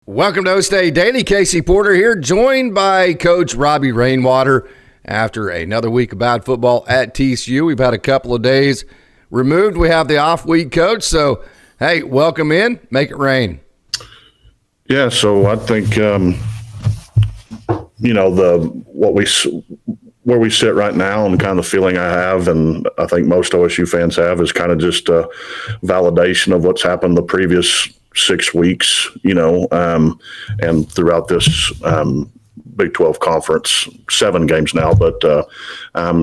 Welcome to OkState Daily. Casey Porter here, joined by Coach Robbie Rainwater after another week of bad football at TCU. We've had a couple of days removed. We have the off week, Coach. So, hey, welcome in. Make it rain. Yeah, so I think, where we sit right now and kind of the feeling I have, and I think most OSU fans have, is kind of just a validation of what's happened the previous 6 weeks, and throughout this Big 12 conference, 7 games now, but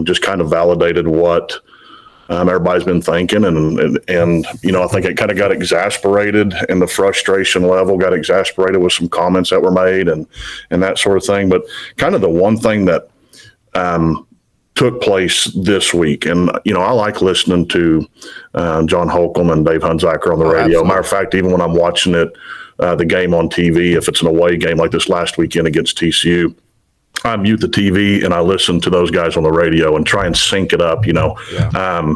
just kind of validated what everybody's been thinking. And I think it kind of got exasperated, and the frustration level got exasperated with some comments that were made and that sort of thing. But kind of the one thing that took place this week, and I like listening to John Holcomb and Dave Hunziker on the radio. Absolutely. Matter of fact, even when I'm watching the game on TV, if it's an away game like this last weekend against TCU, I mute the TV and I listen to those guys on the radio and try and sync it up. Yeah.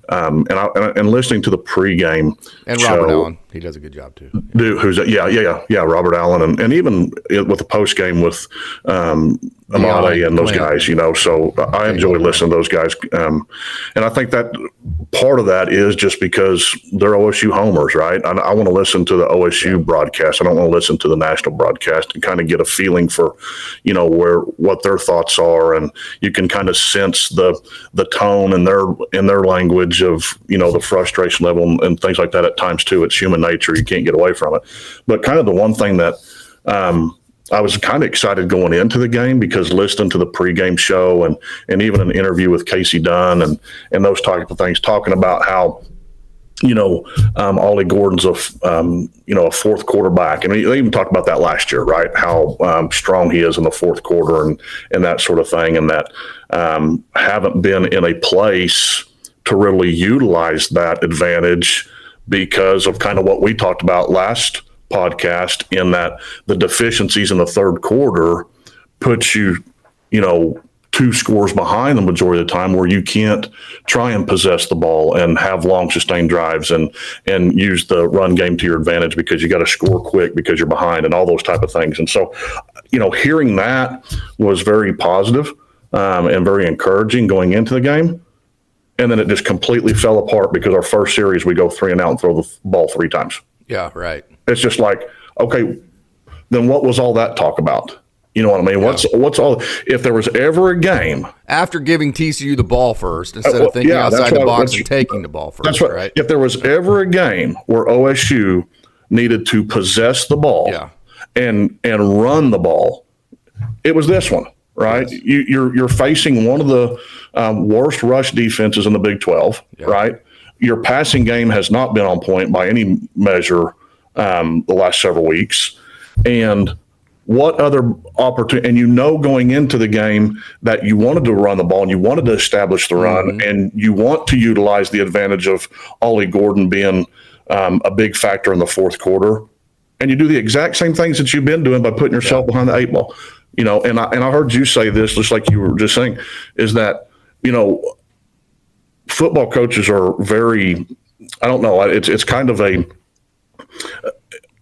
And listening to the pregame And show, Robert Allen, he does a good job too. who's Robert Allen, and even with the post game with Amade and those guys, so I enjoy listening to those guys. And I think that part of that is just because they're OSU homers, right? I want to listen to the OSU broadcast. I don't want to listen to the national broadcast and kind of get a feeling for, what their thoughts are. And you can kind of sense the tone and their language of, the frustration level and things like that at times too. It's human nature. You can't get away from it. But kind of the one thing that, I was kind of excited going into the game, because listening to the pregame show and even an interview with Casey Dunn and those type of things, talking about how, Ollie Gordon's a fourth quarterback. And they even talked about that last year, right? How strong he is in the fourth quarter and that sort of thing. And that haven't been in a place to really utilize that advantage because of kind of what we talked about last podcast, in that the deficiencies in the third quarter puts you, 2 scores behind the majority of the time, where you can't try and possess the ball and have long sustained drives and use the run game to your advantage, because you got to score quick because you're behind and all those type of things. And so, hearing that was very positive and very encouraging going into the game. And then it just completely fell apart because our first series, we go 3 and out and throw the ball 3 times. Yeah, right. It's just like, okay, then what was all that talk about? You know what I mean? Yeah. What's all? If there was ever a game After giving TCU the ball first, instead of thinking outside the box and taking the ball first, that's right? If there was ever a game where OSU needed to possess the ball and run the ball, it was this one, right? Yes. You're facing one of the worst rush defenses in the Big 12, right? Your passing game has not been on point by any measure the last several weeks. And what other opportunity? And going into the game that you wanted to run the ball and you wanted to establish the run, and you want to utilize the advantage of Ollie Gordon being a big factor in the fourth quarter. And you do the exact same things that you've been doing by putting yourself behind the 8 ball. And I heard you say this, just like you were just saying, is that, football coaches are very, I don't know, it's kind of a,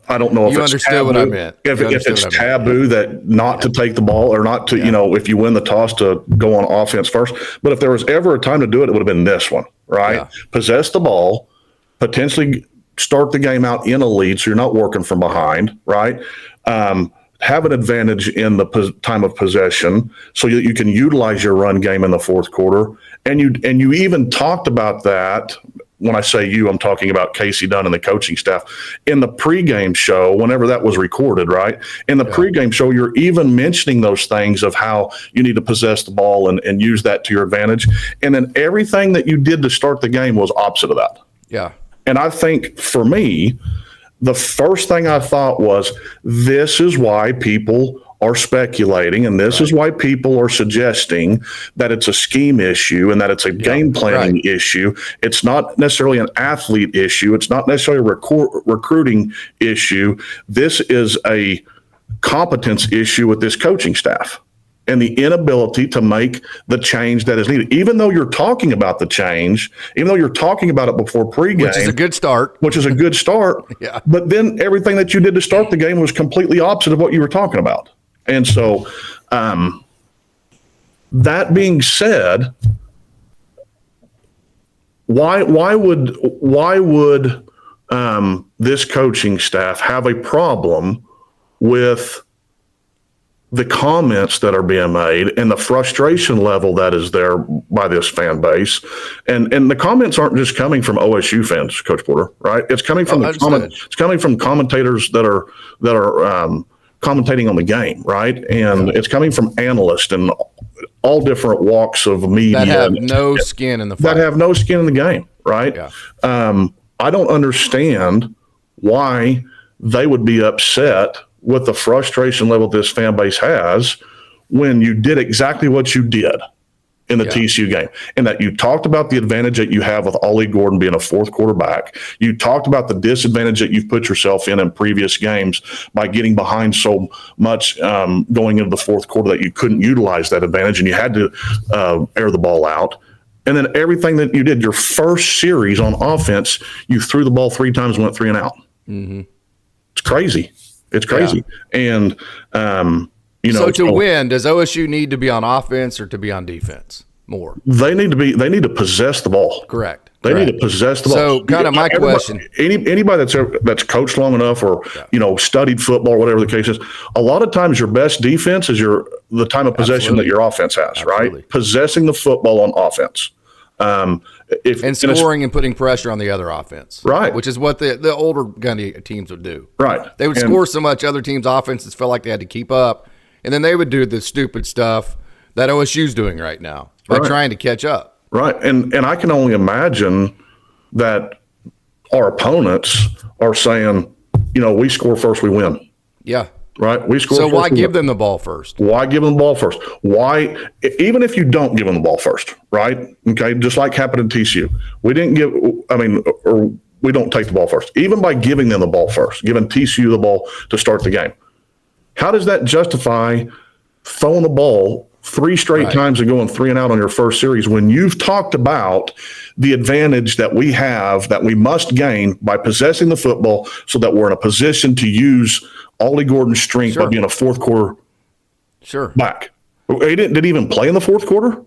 I don't know if you it's understood taboo, what I meant. if it's taboo that not to take the ball, or not to, if you win the toss, to go on offense first. But if there was ever a time to do it, it would have been this one, right? Yeah. Possess the ball, potentially start the game out in a lead, so you're not working from behind, right? Have an advantage in the time of possession, so you can utilize your run game in the fourth quarter. And you even talked about that. When I say you, I'm talking about Casey Dunn and the coaching staff in the pregame show, whenever that was recorded, right? In the pregame show, you're even mentioning those things of how you need to possess the ball and use that to your advantage. And then everything that you did to start the game was opposite of that. Yeah. And I think for me, the first thing I thought was, this is why people are speculating, and this is why people are suggesting that it's a scheme issue and that it's a game planning issue. It's not necessarily an athlete issue. It's not necessarily a recruiting issue. This is a competence issue with this coaching staff. and the inability to make the change that is needed. Even though you're talking about the change, even though you're talking about it before pregame. Which is a good start. Yeah. But then everything that you did to start the game was completely opposite of what you were talking about. And so that being said, why would this coaching staff have a problem with the comments that are being made and the frustration level that is there by this fan base? And the comments aren't just coming from OSU fans, Coach Porter, right? It's coming from it's coming from commentators that are commentating on the game, right? And it's coming from analysts and all different walks of media that have no skin in the fight. That have no skin in the game, right? Yeah. I don't understand why they would be upset with the frustration level this fan base has when you did exactly what you did in the TCU game, and that you talked about the advantage that you have with Ollie Gordon being a fourth quarterback. You talked about the disadvantage that you've put yourself in previous games by getting behind so much going into the fourth quarter that you couldn't utilize that advantage and you had to air the ball out. And then everything that you did, your first series on offense, you threw the ball 3 times and went 3 and out. Mm-hmm. It's crazy. It's crazy. Yeah. And, so to win, does OSU need to be on offense or to be on defense more? They need to possess the ball. Correct. They need to possess the ball. So kind of my question. Anybody that's coached long enough or, studied football, whatever the case is, a lot of times your best defense is the time of possession that your offense has, right? Possessing the football on offense. Scoring and putting pressure on the other offense. Right. Which is what the older gunny teams would do. Right. They would score so much other teams' offenses felt like they had to keep up. And then they would do the stupid stuff that OSU's doing right now by trying to catch up. Right. And I can only imagine that our opponents are saying, we score first, we win. Yeah. Right? We score so first. So why give them the ball first? Why give them the ball first? Why, even if you don't give them the ball first, right? Okay, just like happened in TCU. We don't take the ball first. Even by giving them the ball first, giving TCU the ball to start the game. How does that justify throwing the ball 3 straight times and going 3 and out on your first series when you've talked about the advantage that we have, that we must gain by possessing the football so that we're in a position to use Ollie Gordon's strength by being a fourth quarter back? He didn't even play in the fourth quarter.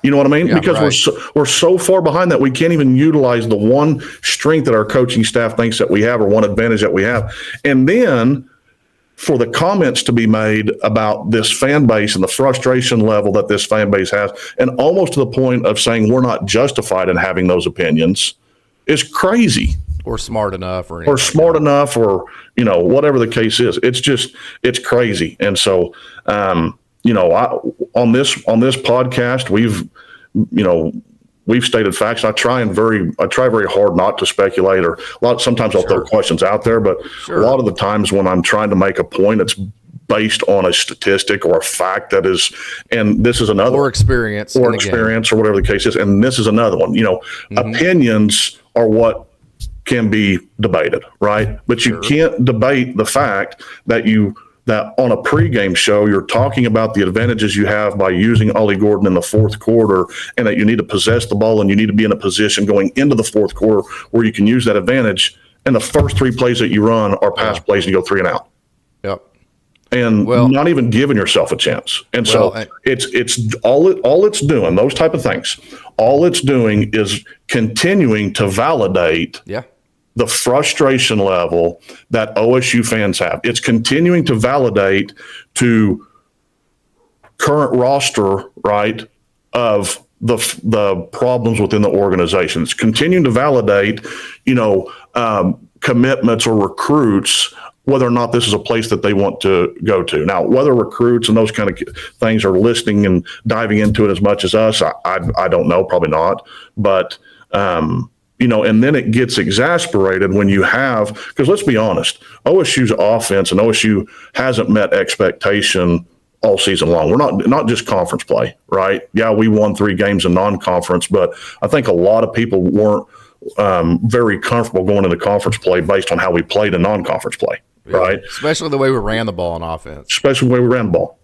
You know what I mean? Yeah, because we're so far behind that we can't even utilize the one strength that our coaching staff thinks that we have, or one advantage that we have. And then for the comments to be made about this fan base and the frustration level that this fan base has, and almost to the point of saying we're not justified in having those opinions, is crazy. Or smart enough, or whatever the case is. It's crazy. And so, on this podcast, we've stated facts. I try very hard not to speculate, or sometimes I'll throw questions out there, but a lot of the times when I'm trying to make a point, it's based on a statistic or a fact that is, and this is another, or experience, or whatever the case is. And this is another one. Opinions are what can be debated, right? But you can't debate the fact that on a pregame show, you're talking about the advantages you have by using Ollie Gordon in the fourth quarter, and that you need to possess the ball and you need to be in a position going into the fourth quarter where you can use that advantage. And the first 3 plays that you run are pass plays and you go 3 and out. Yep. And not even giving yourself a chance. And it's all it's doing, those type of things, all it's doing is continuing to validate the frustration level that OSU fans have. It's continuing to validate to current roster, right, of the problems within the organization. It's continuing to validate, commitments or recruits, whether or not this is a place that they want to go to. Now, whether recruits and those kind of things are listening and diving into it as much as us, I don't know, probably not. But, and then it gets exasperated when you have, because let's be honest, OSU's offense and OSU hasn't met expectation all season long. We're not just conference play, right? Yeah, we won 3 games in non-conference, but I think a lot of people weren't very comfortable going into conference play based on how we played in non-conference play, Yeah. right? Especially the way we ran the ball on offense. Especially the way we ran the ball.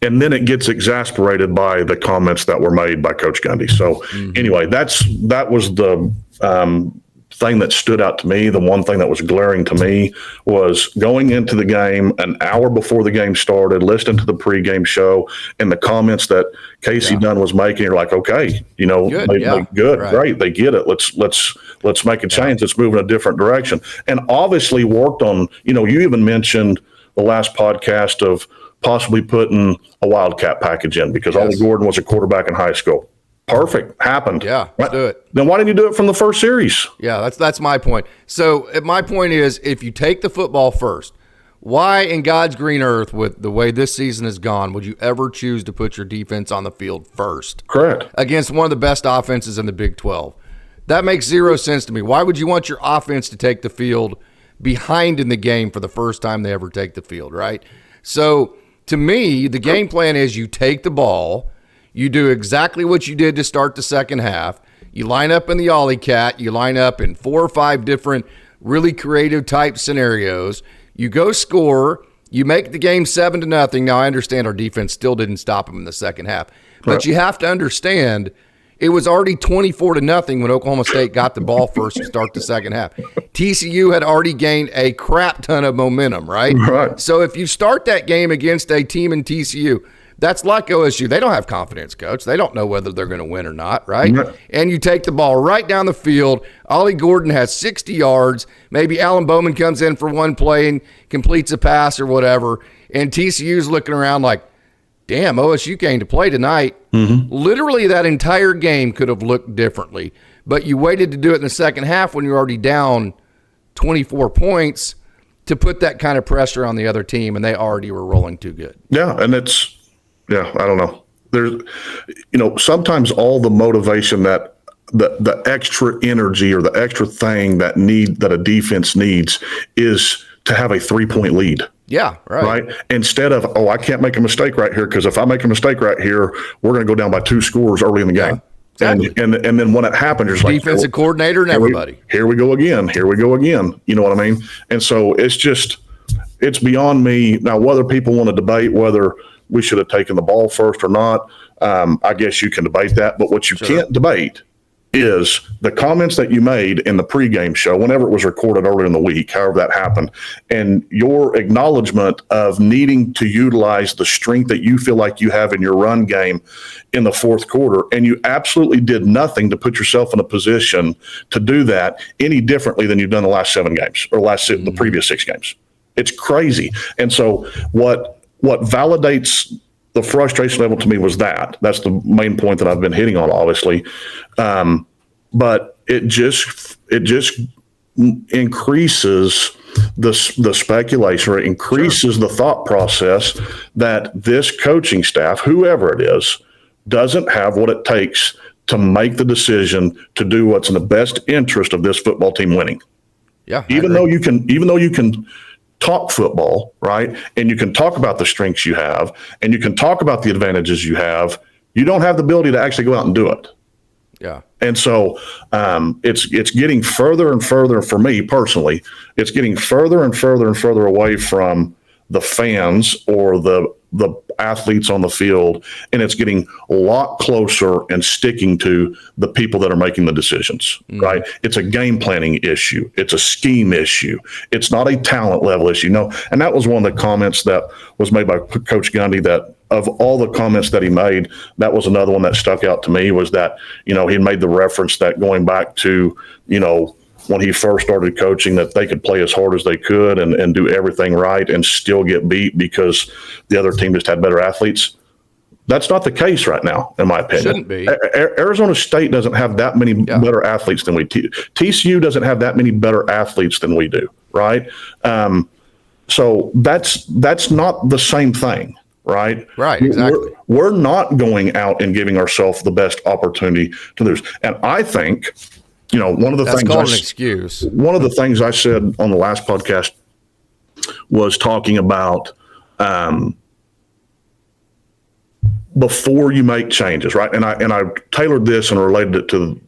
And then it gets exasperated by the comments that were made by Coach Gundy. So anyway, that was the thing that stood out to me. The one thing that was glaring to me was going into the game an hour before the game started, listening to the pregame show and the comments that Casey Dunn was making. You're like, okay, good, right. Great, they get it. Let's make a change. Let's move in a different direction. And obviously worked on. You even mentioned the last podcast of possibly putting a Wildcat package in because Ollie Gordon was a quarterback in high school. Perfect. Happened. Yeah, let's do it. Then why didn't you do it from the first series? Yeah, that's my point. So my point is, if you take the football first, why in God's green earth, with the way this season has gone, would you ever choose to put your defense on the field first? Correct. Against one of the best offenses in the Big 12. That makes zero sense to me. Why would you want your offense to take the field behind in the game for the first time they ever take the field, right? So to me, the game plan is you take the ball, you do exactly what you did to start the second half. You line up in the Ollie Cat. You line up in 4 or 5 different really creative type scenarios. You go score. You make the game 7-0. Now, I understand our defense still didn't stop them in the second half. But you have to understand it was already 24-0 when Oklahoma State got the ball first to start the second half. TCU had already gained a crap ton of momentum, right? Right. So if you start that game against a team in TCU, that's like OSU. They don't have confidence, Coach. They don't know whether they're going to win or not, right? Right. And you take the ball right down the field. Ollie Gordon has 60 yards. Maybe Alan Bowman comes in for one play and completes a pass or whatever. And TCU's looking around like, damn, OSU came to play tonight. Literally that entire game could have looked differently. But you waited to do it in the second half when you're already down 24 points to put that kind of pressure on the other team, and they already were rolling too good. Yeah, and I don't know. There's, sometimes all the motivation that the extra energy or the extra thing that a defense needs is to have a 3-point lead. Yeah, right. Instead of, I can't make a mistake right here because if I make a mistake right here, we're going to go down by 2 scores early in the game. Exactly. And then when it happens, there's like defensive coordinator and everybody. Here we go again. You know what I mean? And so it's beyond me now whether people want to debate whether we should have taken the ball first or not. I guess you can debate that, but what you can't debate is the comments that you made in the pregame show, whenever it was recorded earlier in the week, however that happened, and your acknowledgement of needing to utilize the strength that you feel like you have in your run game in the fourth quarter, and you absolutely did nothing to put yourself in a position to do that any differently than you've done the last 7 games or the previous 6 games. It's crazy. And so what validates the frustration level to me was that's the main point that I've been hitting on, obviously. But it just increases the speculation, or it increases the thought process that this coaching staff, whoever it is, doesn't have what it takes to make the decision to do what's in the best interest of this football team winning. Yeah. Even though you can talk football, right? And you can talk about the strengths you have, and you can talk about the advantages you have. You don't have the ability to actually go out and do it. Yeah. And so it's getting further and further, for me personally, it's getting further and further and further away from the fans or the athletes on the field, and it's getting a lot closer and sticking to the people that are making the decisions, right? It's a game planning issue. It's a scheme issue. It's not a talent level issue. And that was one of the comments that was made by Coach Gundy, that of all the comments that he made, that was another one that stuck out to me, was that, he made the reference that going back to, when he first started coaching, that they could play as hard as they could and do everything right and still get beat because the other team just had better athletes. That's not the case right now, in my opinion. Shouldn't be. Arizona State doesn't have that many better athletes than we do. TCU doesn't have that many better athletes than we do, right? So that's not the same thing, right? Right, exactly. We're not going out and giving ourselves the best opportunity to lose. And I think – one of the That's things called an excuse. One of the things I said on the last podcast was talking about before you make changes, right? And I tailored this and related it to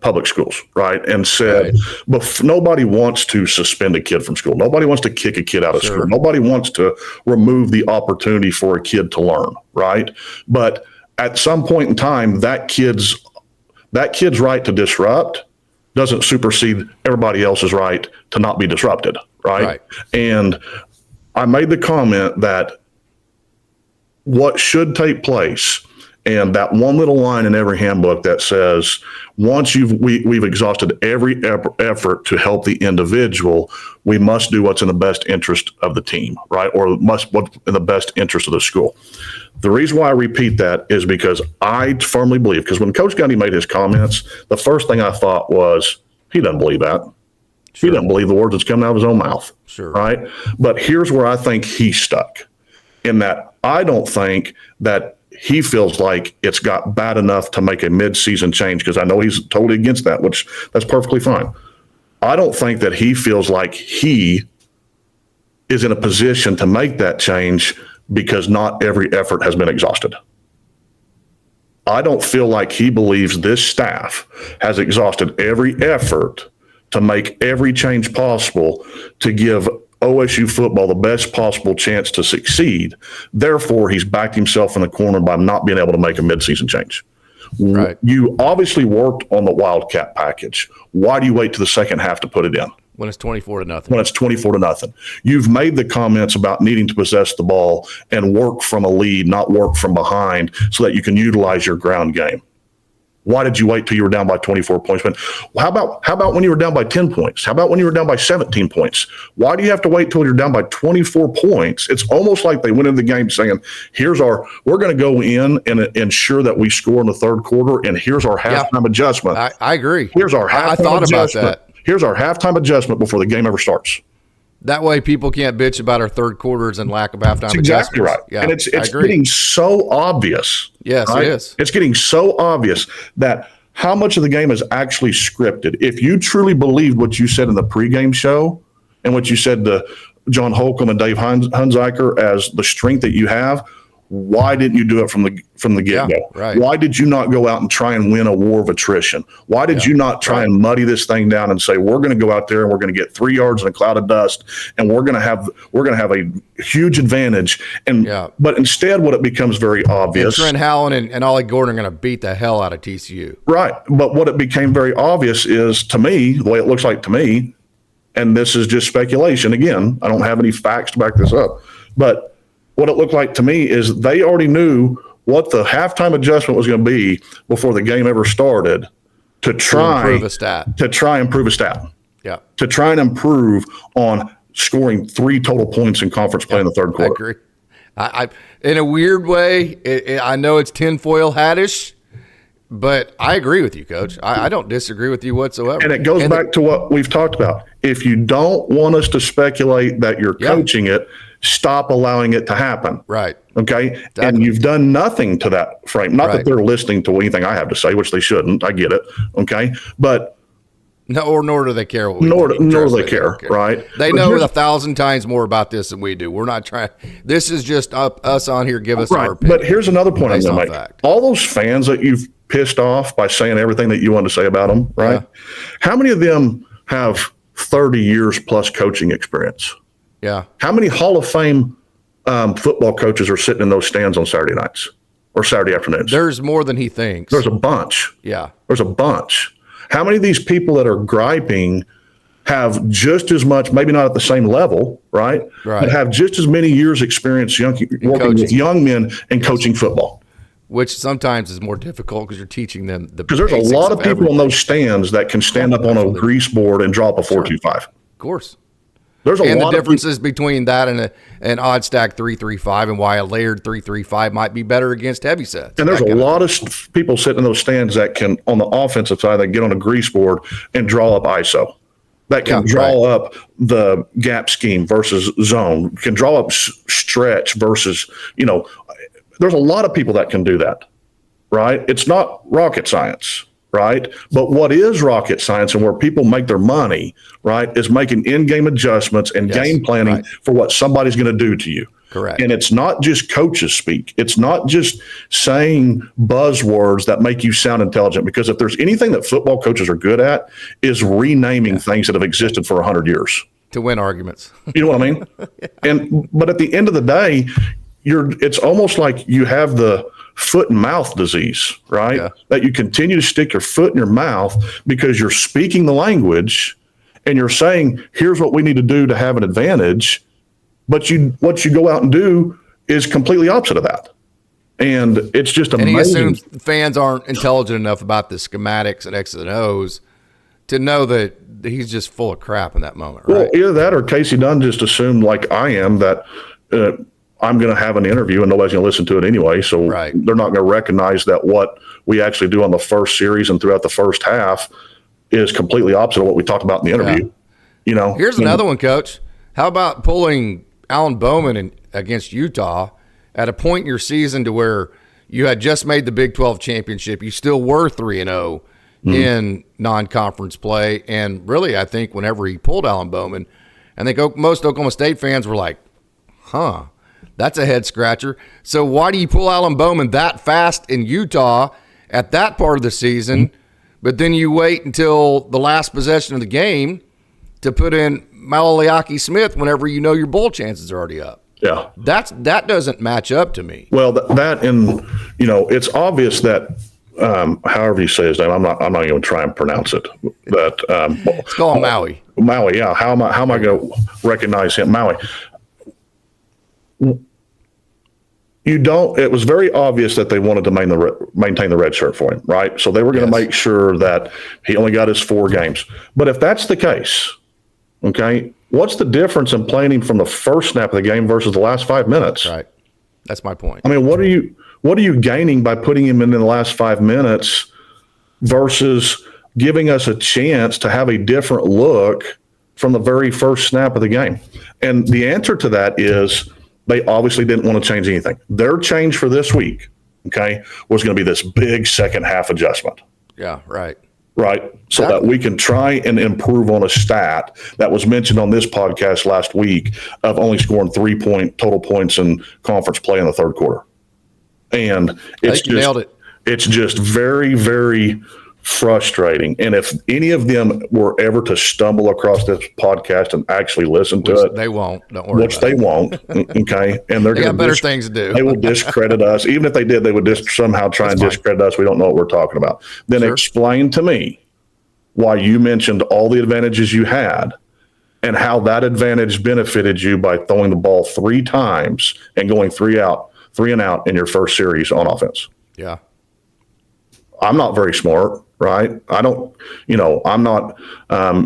public schools, right? And said, but nobody wants to suspend a kid from school. Nobody wants to kick a kid out of school. Nobody wants to remove the opportunity for a kid to learn, right? But at some point in time, that kid's right to disrupt doesn't supersede everybody else's right to not be disrupted, right? And I made the comment that what should take place, and that one little line in every handbook that says, once we've exhausted every effort to help the individual, we must do what's in the best interest of the team, right? Or what's in the best interest of the school. The reason why I repeat that is because I firmly believe, because when Coach Gundy made his comments, the first thing I thought was, he doesn't believe that. He doesn't believe the words that's coming out of his own mouth, right? But here's where I think he's stuck, in that I don't think that he feels like it's got bad enough to make a mid-season change, because I know he's totally against that, which that's perfectly fine. I don't think that he feels like he is in a position to make that change because not every effort has been exhausted. I don't feel like he believes this staff has exhausted every effort to make every change possible to give OSU football the best possible chance to succeed. Therefore, he's backed himself in the corner by not being able to make a midseason change. Right. You obviously worked on the Wildcat package. Why do you wait to the second half to put it in? When it's 24-0. When it's 24-0. You've made the comments about needing to possess the ball and work from a lead, not work from behind, so that you can utilize your ground game. Why did you wait till you were down by 24 points? How about when you were down by 10 points? How about when you were down by 17 points? Why do you have to wait till you're down by 24 points? It's almost like they went into the game saying, we're going to go in and ensure that we score in the third quarter, and here's our halftime adjustment. I agree. Here's our halftime I thought adjustment. about that. Here's our halftime adjustment before the game ever starts. That way people can't bitch about our third quarters and lack of halftime That's exactly right. Yeah, and it's getting so obvious. Yes, right? It is. It's getting so obvious that how much of the game is actually scripted. If you truly believed what you said in the pregame show and what you said to John Holcomb and Dave Hunziker as the strength that you have, why didn't you do it from the get-go? Yeah, right. Why did you not go out and try and win a war of attrition? Why did you not try and muddy this thing down and say, we're going to go out there and we're going to get 3 yards in a cloud of dust and we're going to have a huge advantage? But instead, what it becomes very obvious. And Trent Howland and Ollie Gordon are going to beat the hell out of TCU. Right. But what it became very obvious is, to me, the way it looks like to me, and this is just speculation. Again, I don't have any facts to back this up, but what it looked like to me is they already knew what the halftime adjustment was going to be before the game ever started to try and improve a stat. Yeah. To try and improve on scoring 3 total points in conference play in the third quarter. I agree. I in a weird way, I know it's tinfoil hat-ish, but I agree with you, Coach. I don't disagree with you whatsoever. And it goes back to what we've talked about. If you don't want us to speculate that you're coaching it, stop allowing it to happen. Right. Okay. Exactly. And you've done nothing to that frame. Not that they're listening to anything I have to say, which they shouldn't. I get it. Okay. But nor do they care what we nor do they care. Right. They know 1,000 times more about this than we do. We're not trying. This is just us on here. Give us our opinion. But here's another point I'm going to make. All those fans that you've pissed off by saying everything that you wanted to say about them, right? Yeah. How many of them have 30 years plus coaching experience? Yeah. How many Hall of Fame football coaches are sitting in those stands on Saturday nights or Saturday afternoons? There's more than he thinks. There's a bunch. Yeah. There's a bunch. How many of these people that are griping have just as much, maybe not at the same level, right? But have just as many years experience working with young men and coaching football. Which sometimes is more difficult because you're teaching them the because there's a lot of people in those stands that can stand up on a grease board and drop a 4.25. Of course. There's a lot the differences between that and an odd stack 3.35 and why a layered 3.35 might be better against heavy sets. And there's a lot of people sitting in those stands that can, on the offensive side, that get on a grease board and draw up ISO. That can draw up the gap scheme versus zone, can draw up stretch versus, there's a lot of people that can do that, right? It's not rocket science. Right. But what is rocket science and where people make their money, right, is making in-game adjustments and game planning for what somebody's going to do to you. Correct. And it's not just coaches speak. It's not just saying buzzwords that make you sound intelligent, because if there's anything that football coaches are good at is renaming things that have existed for 100 years. To win arguments. You know what I mean? But at the end of the day, it's almost like you have the foot and mouth disease, right? Yeah. That you continue to stick your foot in your mouth because you're speaking the language and you're saying, here's what we need to do to have an advantage. But what you go out and do is completely opposite of that. And it's just amazing. And he assumes fans aren't intelligent enough about the schematics and X's and O's to know that he's just full of crap in that moment, right? Well, either that or Casey Dunn just assumed, like I am, that I'm going to have an interview and nobody's going to listen to it anyway. So they're not going to recognize that what we actually do on the first series and throughout the first half is completely opposite of what we talked about in the interview. Yeah. Here's another one, Coach. How about pulling Alan Bowman against Utah at a point in your season to where you had just made the Big 12 championship? You still were 3-0 in non-conference play. And really, I think whenever he pulled Alan Bowman, I think most Oklahoma State fans were like, that's a head scratcher. So why do you pull Alan Bowman that fast in Utah at that part of the season, but then you wait until the last possession of the game to put in Malaliaki Smith whenever you know your bowl chances are already up? Yeah. That doesn't match up to me. Well, it's obvious that however you say his name, I'm not going to try and pronounce it. But let's call him Maui. Maui, yeah. How am I going to recognize him? Maui. It was very obvious that they wanted to maintain the red shirt for him, right? So they were going to make sure that he only got his 4 games. But if that's the case, okay, what's the difference in playing him from the first snap of the game versus the last 5 minutes? Right. That's my point. I mean, what are you gaining by putting him in the last 5 minutes versus giving us a chance to have a different look from the very first snap of the game? And the answer to that is they obviously didn't want to change anything. Their change for this week, okay, was going to be this big second half adjustment. Yeah, right. Right. So that we can try and improve on a stat that was mentioned on this podcast last week of only scoring 3 total points in conference play in the third quarter. And nailed it. It's just very, very frustrating. And if any of them were ever to stumble across this podcast and actually listen to it, they won't. Don't worry. Which they won't. Okay. And they're going to got better things to do. They will discredit us. Even if they did, they would just somehow try and discredit us. We don't know what we're talking about. Then explain to me why you mentioned all the advantages you had and how that advantage benefited you by throwing the ball 3 times and going 3 and out in your first series on offense. Yeah. I'm not very smart, right? I'm not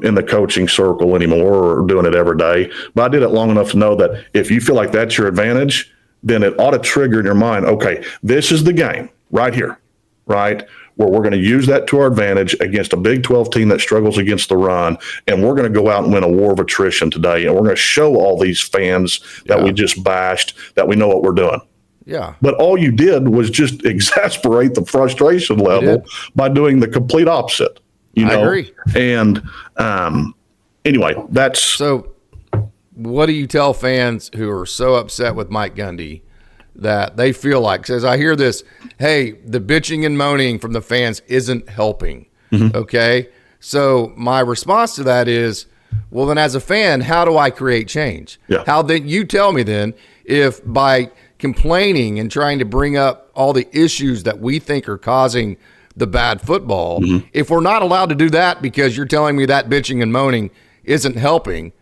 in the coaching circle anymore or doing it every day, but I did it long enough to know that if you feel like that's your advantage, then it ought to trigger in your mind, okay, this is the game right here, right? Where we're going to use that to our advantage against a Big 12 team that struggles against the run, and we're going to go out and win a war of attrition today, and we're going to show all these fans that we just bashed that we know what we're doing. Yeah. But all you did was just exasperate the frustration level by doing the complete opposite. I agree. And anyway, that's so. What do you tell fans who are so upset with Mike Gundy that they feel like, says, I hear this, hey, the bitching and moaning from the fans isn't helping. Okay. So my response to that is, well, then as a fan, how do I create change? Yeah. How then you tell me then if by complaining and trying to bring up all the issues that we think are causing the bad football, if we're not allowed to do that because you're telling me that bitching and moaning isn't helping,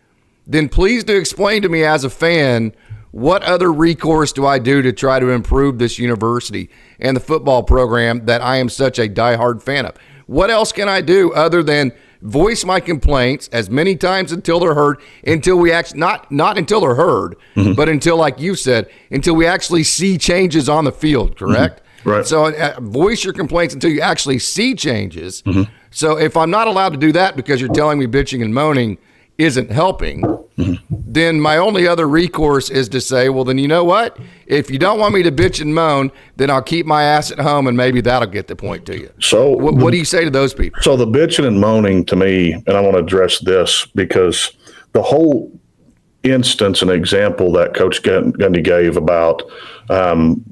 then please do explain to me as a fan, what other recourse do I do to try to improve this university and the football program that I am such a diehard fan of? What else can I do other than voice my complaints as many times until they're heard, until we actually, not until they're heard, but until, like you said, until we actually see changes on the field, correct? Right. So voice your complaints until you actually see changes. So if I'm not allowed to do that because you're telling me bitching and moaning isn't helping, then my only other recourse is to say, well, then you know what? If you don't want me to bitch and moan, then I'll keep my ass at home and maybe that'll get the point to you. So what do you say to those people? So the bitching and moaning to me, and I want to address this because the whole instance, an example that Coach Gundy gave about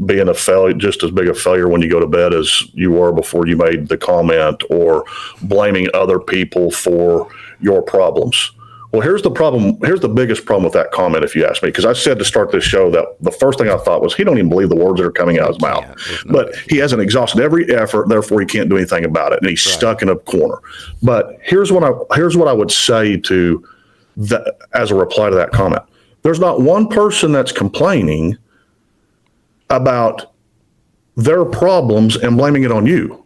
being a failure, just as big a failure when you go to bed as you were before you made the comment, or blaming other people for your problems. Well, here's the problem. Here's the biggest problem with that comment, if you ask me, because I said to start this show that the first thing I thought was he don't even believe the words that are coming out of his mouth. But he hasn't exhausted every effort, therefore he can't do anything about it, and he's stuck in a corner. But here's what I would say to that as a reply to that comment. There's not one person that's complaining about their problems and blaming it on you.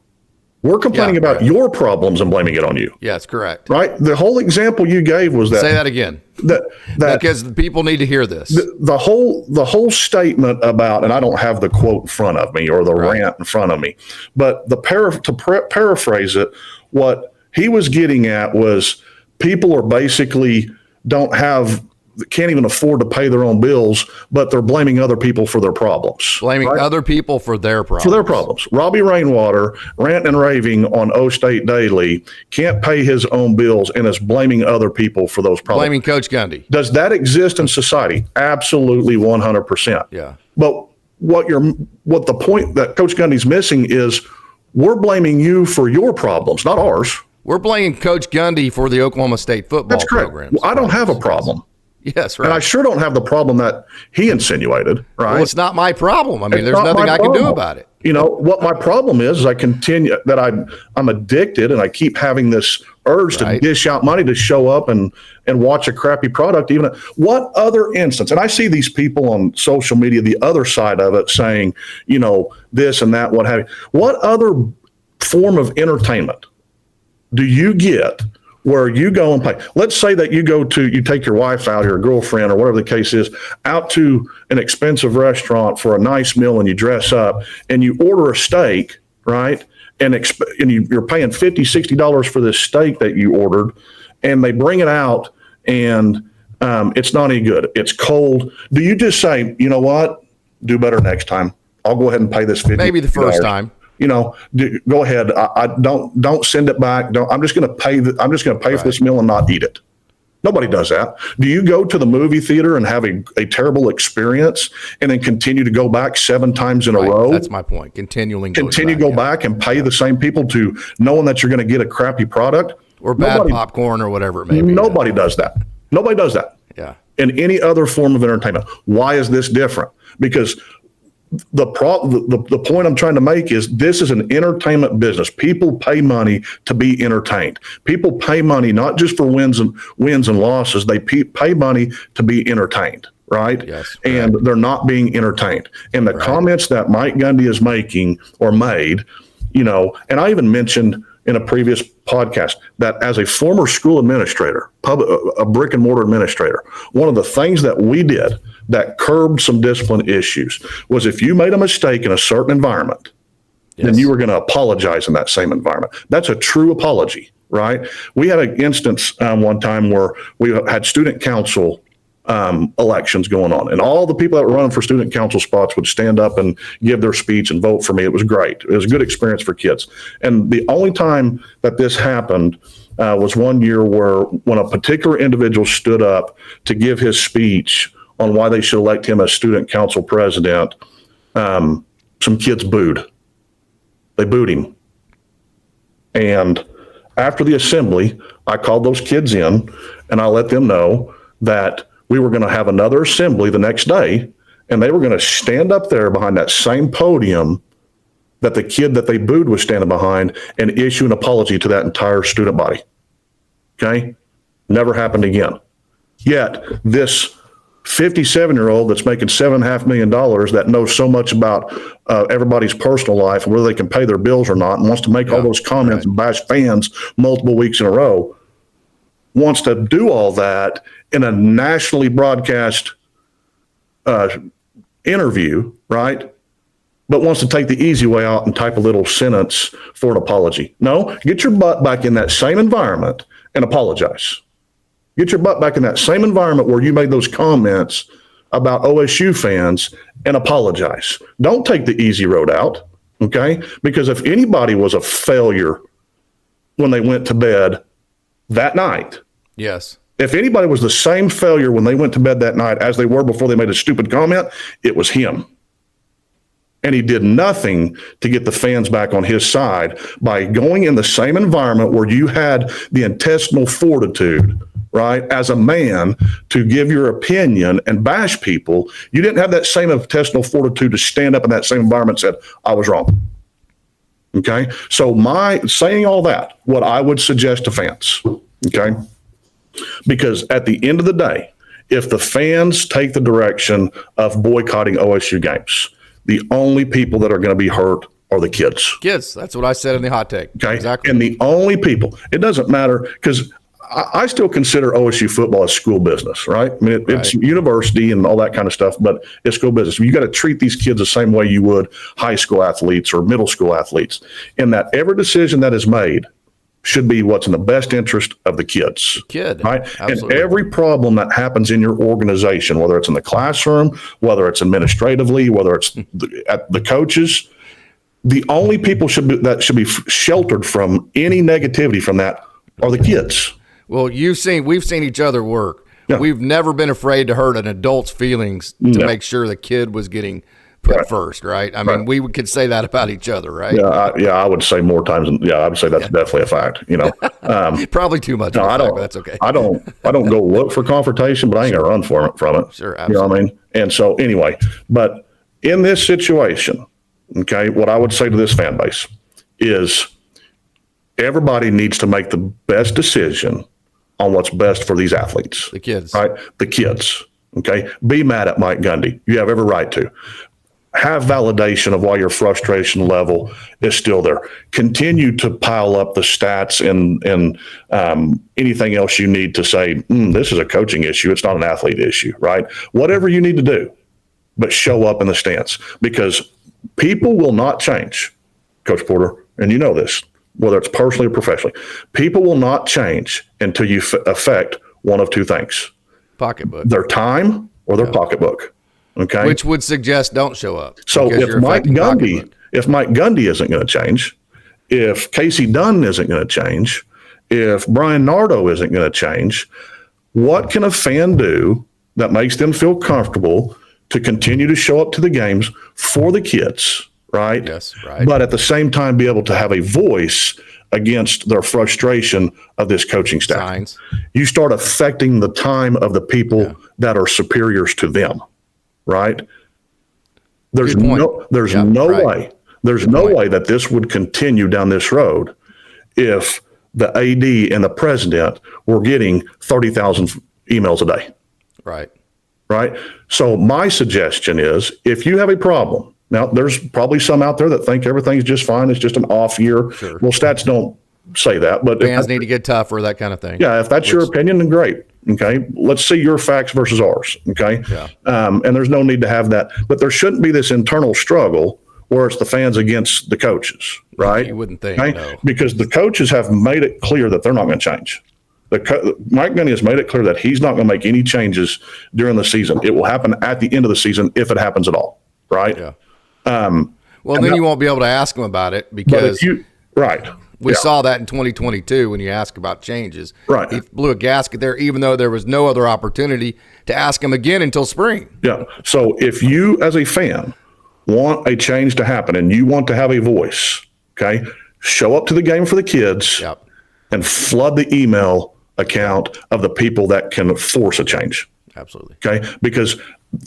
We're complaining about your problems and blaming it on you. Yes, correct. Right? The whole example you gave was that. Say that again. That because the people need to hear this. The whole statement about, and I don't have the quote in front of me or the rant in front of me, but paraphrase it, what he was getting at was people are basically can't even afford to pay their own bills, but they're blaming other people for their problems. Blaming other people for their problems. For their problems. Robbie Rainwater, ranting and raving on OkState Daily, can't pay his own bills and is blaming other people for those problems. Blaming Coach Gundy. Does that exist in society? Absolutely, 100%. Yeah. But what the point that Coach Gundy's missing is we're blaming you for your problems, not ours. We're blaming Coach Gundy for the Oklahoma State football That's correct. program. Well, I don't have a problem. Yes, right. And I sure don't have the problem that he insinuated, right? Well, it's not my problem. I mean, there's nothing I can do about it. You know, what my problem is I continue that I'm addicted and I keep having this urge to dish out money to show up and watch a crappy product. Even what other instance? And I see these people on social media, the other side of it, saying, you know, this and that, what have you. What other form of entertainment do you get where you go and pay? Let's say that you take your wife out, or your girlfriend, or whatever the case is, out to an expensive restaurant for a nice meal, and you dress up and you order a steak, right? And you're paying $50, $60 for this steak that you ordered, and they bring it out and it's not any good. It's cold. Do you just say, you know what? Do better next time. I'll go ahead and pay this $50. Maybe the first time. You know, go ahead. I don't send it back. I'm just going to pay. I'm just going to pay for this meal and not eat it. Nobody does that. Do you go to the movie theater and have a terrible experience and then continue to go back 7 times in a row? That's my point. Continue go back and pay the same people to knowing that you're going to get a crappy product or bad popcorn or whatever it may be. Nobody does that. Nobody does that. Yeah. In any other form of entertainment. Why is this different? Because the point I'm trying to make is this is an entertainment business. People pay money to be entertained. People pay money not just for wins and losses. They pay money to be entertained, right? Yes. And they're not being entertained. And the comments that Mike Gundy is making or made, you know, and I even mentioned in a previous podcast that as a former school administrator, a brick and mortar administrator, one of the things that we did that curbed some discipline issues was if you made a mistake in a certain environment, then you were going to apologize in that same environment. That's a true apology, right? We had an instance one time where we had student council elections going on, and all the people that were running for student council spots would stand up and give their speech and vote for me. It was great. It was a good experience for kids. And the only time that this happened was one year where when a particular individual stood up to give his speech on why they should elect him as student council president, some kids booed. They booed him. And after the assembly, I called those kids in and I let them know that we were going to have another assembly the next day, and they were going to stand up there behind that same podium that the kid that they booed was standing behind and issue an apology to that entire student body. Okay? Never happened again. Yet this 57-year-old that's making $7.5 million that knows so much about everybody's personal life and whether they can pay their bills or not and wants to make all those comments and bash fans multiple weeks in a row, wants to do all that in a nationally broadcast interview, right? But wants to take the easy way out and type a little sentence for an apology. No, get your butt back in that same environment and apologize. Get your butt back in that same environment where you made those comments about OSU fans and apologize. Don't take the easy road out, okay? Because if anybody was a failure when they went to bed that night, If anybody was the same failure when they went to bed that night as they were before they made a stupid comment, it was him. And he did nothing to get the fans back on his side by going in the same environment where you had the intestinal fortitude, right, as a man to give your opinion and bash people. You didn't have that same intestinal fortitude to stand up in that same environment and said, I was wrong. Okay. So saying all that, what I would suggest to fans, okay, because at the end of the day, if the fans take the direction of boycotting OSU games, the only people that are going to be hurt are the kids. Kids. That's what I said in the hot take. Okay. Exactly. And the only people, it doesn't matter, because I still consider OSU football as school business, right? I mean, it's university and all that kind of stuff, but it's school business. You got to treat these kids the same way you would high school athletes or middle school athletes, in that every decision that is made should be what's in the best interest of the kids. Right? Absolutely. And every problem that happens in your organization, whether it's in the classroom, whether it's administratively, whether it's at the coaches, the only people that should be sheltered from any negativity from that are the kids. Well, we've seen each other work. Yeah. We've never been afraid to hurt an adult's feelings to make sure the kid was getting put first, right? I mean, we could say that about each other, right? Yeah, I would say more times. I would say that's definitely a fact. Probably too much. No, I don't. But that's okay. I don't go look for confrontation, but I ain't gonna run from it. Sure, absolutely. You know what I mean? And so anyway, but in this situation, okay, what I would say to this fan base is everybody needs to make the best decision on what's best for these athletes. The kids. Right? The kids. Okay? Be mad at Mike Gundy. You have every right to. Have validation of why your frustration level is still there. Continue to pile up the stats and anything else you need to say, this is a coaching issue. It's not an athlete issue, right? Whatever you need to do, but show up in the stands, because people will not change, Coach Porter, and you know this, whether it's personally or professionally. People will not change until you affect one of two things: pocketbook, their time, or their pocketbook. Okay, which would suggest don't show up. So if Mike Gundy isn't going to change, if Casey Dunn isn't going to change, if Brian Nardo isn't going to change, what can a fan do that makes them feel comfortable to continue to show up to the games for the kids? Right. Yes. Right. But at the same time, be able to have a voice against their frustration of this coaching staff. Signs. You start affecting the time of the people that are superiors to them. Right. There's no way that this would continue down this road if the AD and the president were getting 30,000 emails a day. Right. Right. So my suggestion is, if you have a problem, now, there's probably some out there that think everything's just fine. It's just an off year. Sure. Well, stats don't say that, but fans need to get tougher, that kind of thing. Yeah, if that's your opinion, then great. Okay, let's see your facts versus ours. Okay, and there's no need to have that, but there shouldn't be this internal struggle where it's the fans against the coaches, right? You wouldn't think, no. Because the coaches have made it clear that they're not going to change. Mike Gundy has made it clear that he's not going to make any changes during the season. It will happen at the end of the season if it happens at all, right? Yeah. Well, then you won't be able to ask him about it, because we saw that in 2022 when you ask about changes. Right. He blew a gasket there, even though there was no other opportunity to ask him again until spring. Yeah. So if you, as a fan, want a change to happen and you want to have a voice, okay, show up to the game for the kids and flood the email account of the people that can force a change. Absolutely. Okay. Because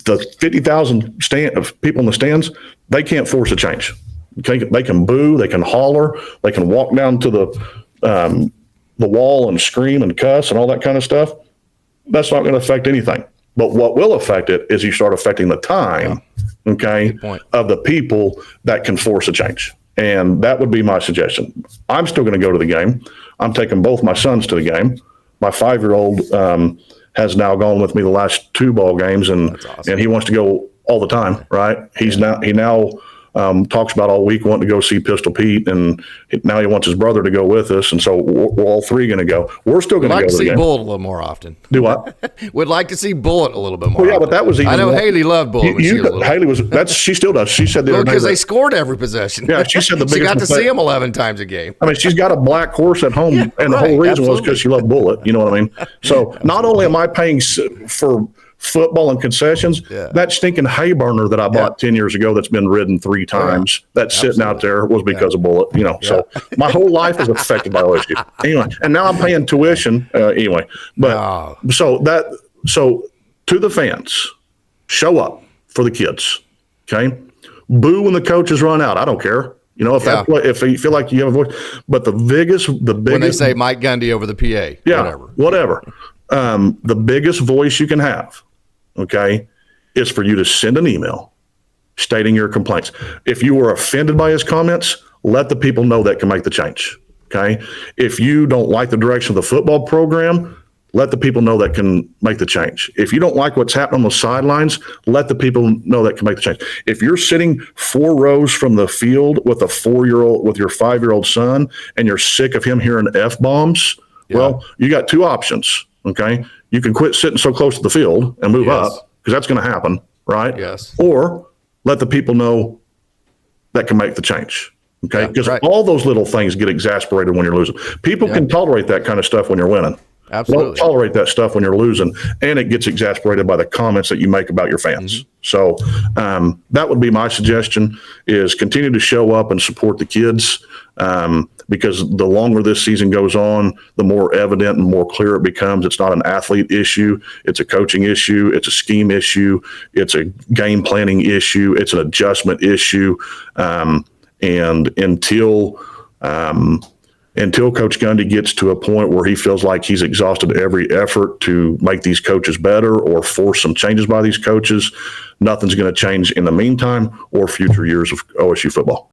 the 50,000 of people in the stands, they can't force a change. Okay, they can boo, they can holler, they can walk down to the wall and scream and cuss and all that kind of stuff. That's not going to affect anything. But what will affect it is you start affecting the time, okay, of the people that can force a change. And that would be my suggestion. I'm still going to go to the game. I'm taking both my sons to the game. My 5-year-old has now gone with me the last 2 ball games, and he wants to go all the time. Right? He now talks about all week wanting to go see Pistol Pete, and now he wants his brother to go with us, and so we're all three going to go. We're still going to go to see the game. Bullet a little more often. Do what? Would like to see Bullet a little bit more. Well, yeah, but that was even. I know Haley loved Bullet. Haley was. She still does. She said the other day because they scored every possession. Yeah, she said the biggest. She got to see him 11 times a game. I mean, she's got a black horse at home, and the whole reason was because she loved Bullet. You know what I mean? So not only am I paying for football and concessions, that stinking hay burner that I bought 10 years ago that's been ridden 3 times, that's sitting out there was because of Bullet. You know, so my whole life is affected by OSU. Anyway, and now I'm paying tuition anyway. But so to the fans, show up for the kids. Okay, boo when the coaches run out. I don't care. You know, if you feel like you have a voice, but the biggest when they say Mike Gundy over the PA, whatever. The biggest voice you can have, okay, is for you to send an email stating your complaints. If you were offended by his comments, let the people know that can make the change. Okay, if you don't like the direction of the football program, let the people know that can make the change. If you don't like what's happening on the sidelines, let the people know that can make the change. If you're sitting 4 rows from the field with a 4-year-old, with your 5-year-old son, and you're sick of him hearing F-bombs, well, you got 2 options, okay? You can quit sitting so close to the field and move up, because that's going to happen, right? Yes. Or let the people know that can make the change. Okay, because all those little things get exasperated when you're losing. People can tolerate that kind of stuff when you're winning. Absolutely. Don't tolerate that stuff when you're losing, and it gets exasperated by the comments that you make about your fans. So that would be my suggestion: is continue to show up and support the kids, because the longer this season goes on, the more evident and more clear it becomes. It's not an athlete issue; it's a coaching issue, it's a scheme issue, it's a game planning issue, it's an adjustment issue, and until Coach Gundy gets to a point where he feels like he's exhausted every effort to make these coaches better or force some changes by these coaches, nothing's going to change in the meantime or future years of OSU football.